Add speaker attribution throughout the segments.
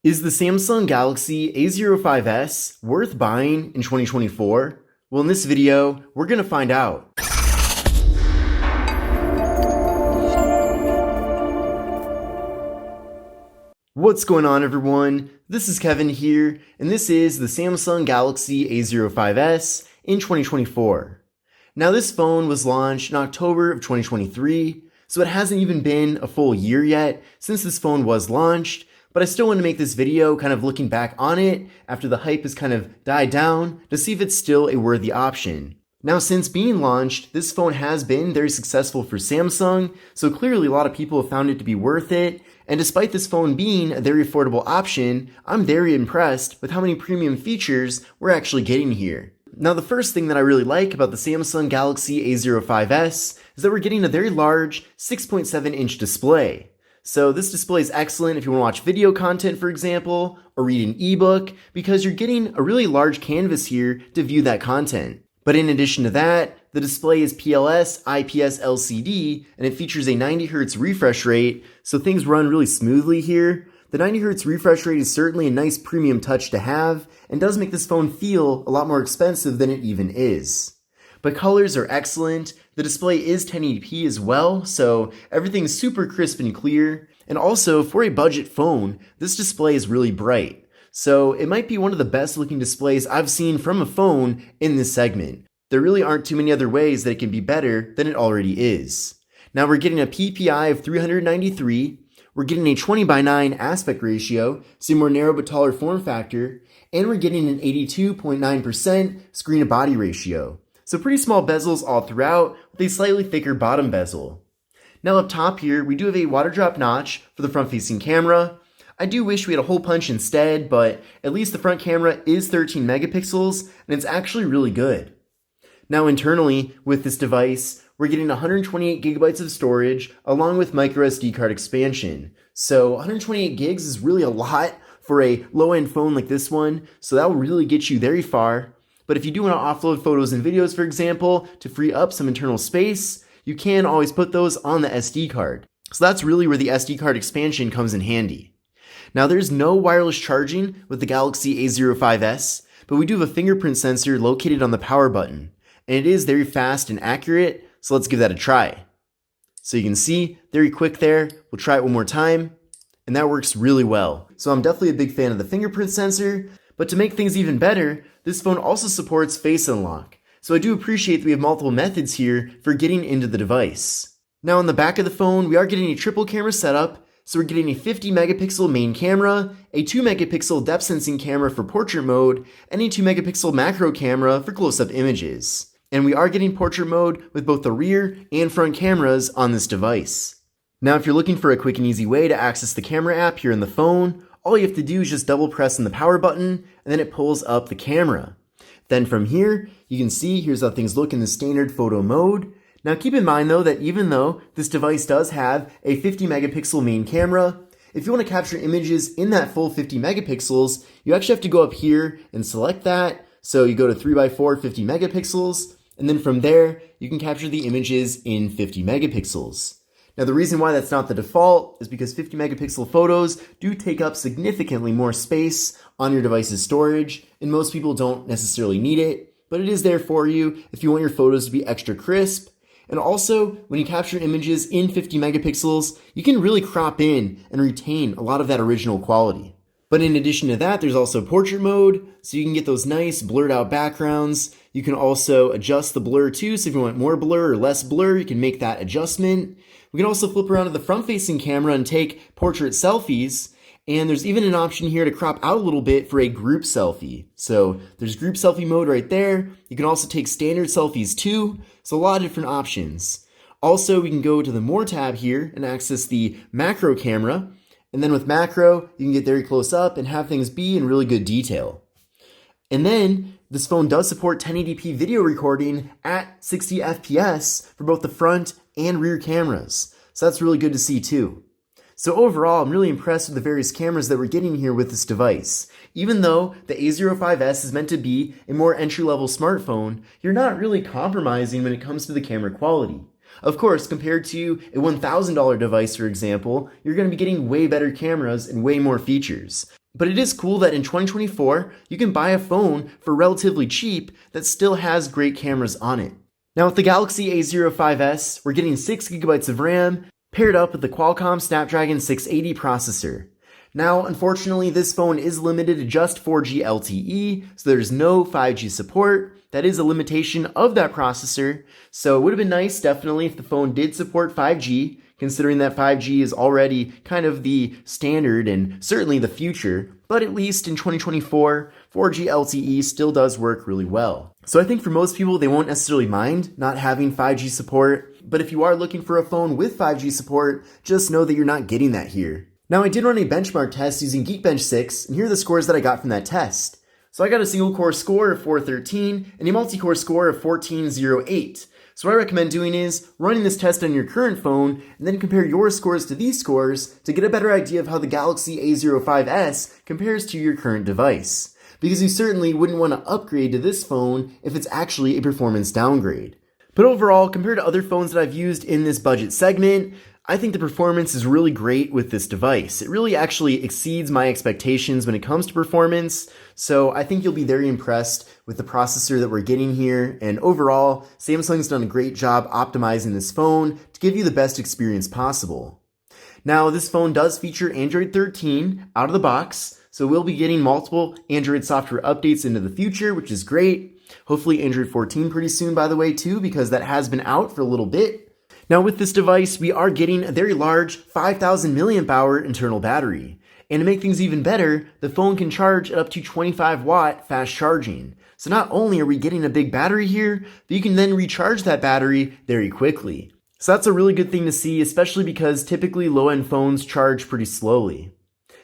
Speaker 1: Is the Samsung Galaxy A05s worth buying in 2024? Well, in this video, we're going to find out. What's going on, everyone? This is Kevin here, and this is the Samsung Galaxy A05s in 2024. Now, this phone was launched in October of 2023, so it hasn't even been a full year yet since this phone was launched. But I still want to make this video kind of looking back on it after the hype has kind of died down to see if it's still a worthy option. Now, since being launched, this phone has been very successful for Samsung, so clearly a lot of people have found it to be worth it. And despite this phone being a very affordable option, I'm very impressed with how many premium features we're actually getting here. Now, the first thing that I really like about the Samsung Galaxy A05s is that we're getting a very large 6.7-inch display. So this display is excellent if you want to watch video content, for example, or read an ebook, because you're getting a really large canvas here to view that content. But in addition to that, the display is PLS IPS LCD, and it features a 90 Hz refresh rate, so things run really smoothly here. The 90 Hz refresh rate is certainly a nice premium touch to have, and does make this phone feel a lot more expensive than it even is. But colors are excellent. The display is 1080p as well, so everything's super crisp and clear. And also, for a budget phone, this display is really bright. So it might be one of the best looking displays I've seen from a phone in this segment. There really aren't too many other ways that it can be better than it already is. Now we're getting a PPI of 393, we're getting a 20:9 aspect ratio, so a more narrow but taller form factor, and we're getting an 82.9% screen to body ratio. So pretty small bezels all throughout, with a slightly thicker bottom bezel. Now up top here, we do have a water drop notch for the front-facing camera. I do wish we had a hole punch instead, but at least the front camera is 13 megapixels, and it's actually really good. Now internally, with this device, we're getting 128 gigabytes of storage, along with microSD card expansion. So 128 gigs is really a lot for a low-end phone like this one, so that will really get you very far. But if you do want to offload photos and videos, for example, to free up some internal space, you can always put those on the SD card. So that's really where the SD card expansion comes in handy. Now there's no wireless charging with the Galaxy A05s, but we do have a fingerprint sensor located on the power button. And it is very fast and accurate, so let's give that a try. So you can see, very quick there. We'll try it one more time, and that works really well. So I'm definitely a big fan of the fingerprint sensor, but to make things even better, this phone also supports face unlock. So I do appreciate that we have multiple methods here for getting into the device. Now on the back of the phone, we are getting a triple camera setup. So we're getting a 50 megapixel main camera, a 2 megapixel depth sensing camera for portrait mode, and a 2 megapixel macro camera for close-up images. And we are getting portrait mode with both the rear and front cameras on this device. Now if you're looking for a quick and easy way to access the camera app here in the phone, all you have to do is just double press on the power button, and then it pulls up the camera. Then from here, you can see here's how things look in the standard photo mode. Now keep in mind though that even though this device does have a 50 megapixel main camera, if you want to capture images in that full 50 megapixels, you actually have to go up here and select that. So you go to 3x4 50 megapixels, and then from there, you can capture the images in 50 megapixels. Now the reason why that's not the default is because 50 megapixel photos do take up significantly more space on your device's storage, and most people don't necessarily need it, but it is there for you if you want your photos to be extra crisp. And also, when you capture images in 50 megapixels, you can really crop in and retain a lot of that original quality. But in addition to that, there's also portrait mode, so you can get those nice blurred out backgrounds. You can also adjust the blur too, so if you want more blur or less blur, you can make that adjustment. We can also flip around to the front-facing camera and take portrait selfies, and there's even an option here to crop out a little bit for a group selfie. So there's group selfie mode right there. You can also take standard selfies too, so a lot of different options. Also, we can go to the More tab here and access the macro camera, and then with macro, you can get very close up and have things be in really good detail. And then, this phone does support 1080p video recording at 60 FPS for both the front and rear cameras. So that's really good to see too. So overall, I'm really impressed with the various cameras that we're getting here with this device. Even though the A05s is meant to be a more entry-level smartphone, you're not really compromising when it comes to the camera quality. Of course, compared to a $1,000 device, for example, you're going to be getting way better cameras and way more features. But it is cool that in 2024, you can buy a phone for relatively cheap that still has great cameras on it. Now with the Galaxy A05s, we're getting 6GB of RAM paired up with the Qualcomm Snapdragon 680 processor. Now, unfortunately, this phone is limited to just 4G LTE, so there's no 5G support. That is a limitation of that processor, so it would have been nice, definitely, if the phone did support 5G, considering that 5G is already kind of the standard and certainly the future, but at least in 2024, 4G LTE still does work really well. So I think for most people, they won't necessarily mind not having 5G support, but if you are looking for a phone with 5G support, just know that you're not getting that here. Now, I did run a benchmark test using Geekbench 6, and here are the scores that I got from that test. So I got a single core score of 413 and a multi-core score of 1408. So what I recommend doing is running this test on your current phone and then compare your scores to these scores to get a better idea of how the Galaxy A05s compares to your current device. Because you certainly wouldn't want to upgrade to this phone if it's actually a performance downgrade. But overall, compared to other phones that I've used in this budget segment, I think the performance is really great with this device. It really actually exceeds my expectations when it comes to performance, so I think you'll be very impressed with the processor that we're getting here, and overall, Samsung's done a great job optimizing this phone to give you the best experience possible. Now, this phone does feature Android 13 out of the box, so we'll be getting multiple Android software updates into the future, which is great. Hopefully Android 14 pretty soon, by the way, too, because that has been out for a little bit. Now with this device, we are getting a very large 5,000 mAh internal battery. And to make things even better, the phone can charge at up to 25 watt fast charging. So not only are we getting a big battery here, but you can then recharge that battery very quickly. So that's a really good thing to see, especially because typically low-end phones charge pretty slowly.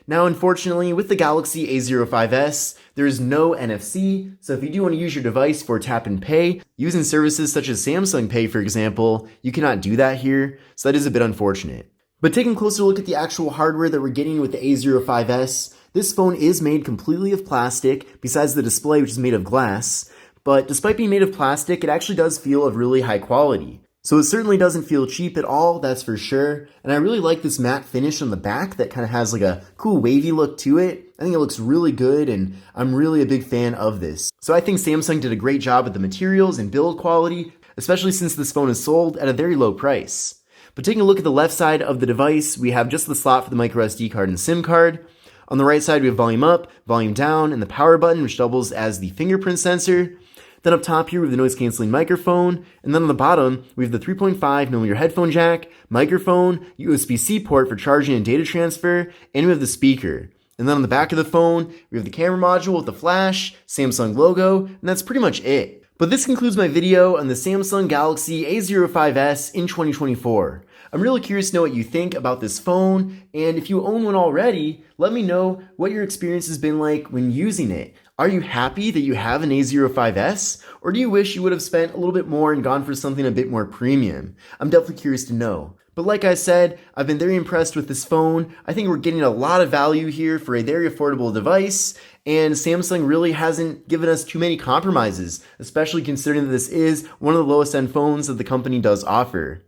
Speaker 1: Now, unfortunately, with the Galaxy A05s, there is no NFC, so if you do want to use your device for tap and pay, using services such as Samsung Pay, for example, you cannot do that here, so that is a bit unfortunate. But taking a closer look at the actual hardware that we're getting with the A05s, this phone is made completely of plastic, besides the display, which is made of glass, but despite being made of plastic, it actually does feel of really high quality. So it certainly doesn't feel cheap at all, that's for sure. And I really like this matte finish on the back that kind of has like a cool wavy look to it. I think it looks really good and I'm really a big fan of this. So I think Samsung did a great job with the materials and build quality, especially since this phone is sold at a very low price. But taking a look at the left side of the device, we have just the slot for the micro SD card and SIM card. On the right side, we have volume up, volume down, and the power button, which doubles as the fingerprint sensor. Then up top here, we have the noise-canceling microphone, and then on the bottom, we have the 3.5mm headphone jack, microphone, USB-C port for charging and data transfer, and we have the speaker. And then on the back of the phone, we have the camera module with the flash, Samsung logo, and that's pretty much it. But this concludes my video on the Samsung Galaxy A05s in 2024. I'm really curious to know what you think about this phone, and if you own one already, let me know what your experience has been like when using it. Are you happy that you have an A05s, or do you wish you would have spent a little bit more and gone for something a bit more premium? I'm definitely curious to know. But like I said, I've been very impressed with this phone. I think we're getting a lot of value here for a very affordable device, and Samsung really hasn't given us too many compromises, especially considering that this is one of the lowest end phones that the company does offer.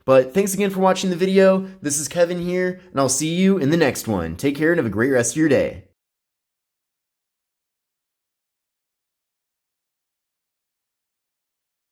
Speaker 1: But thanks again for watching the video. This is Kevin here, and I'll see you in the next one. Take care and have a great rest of your day.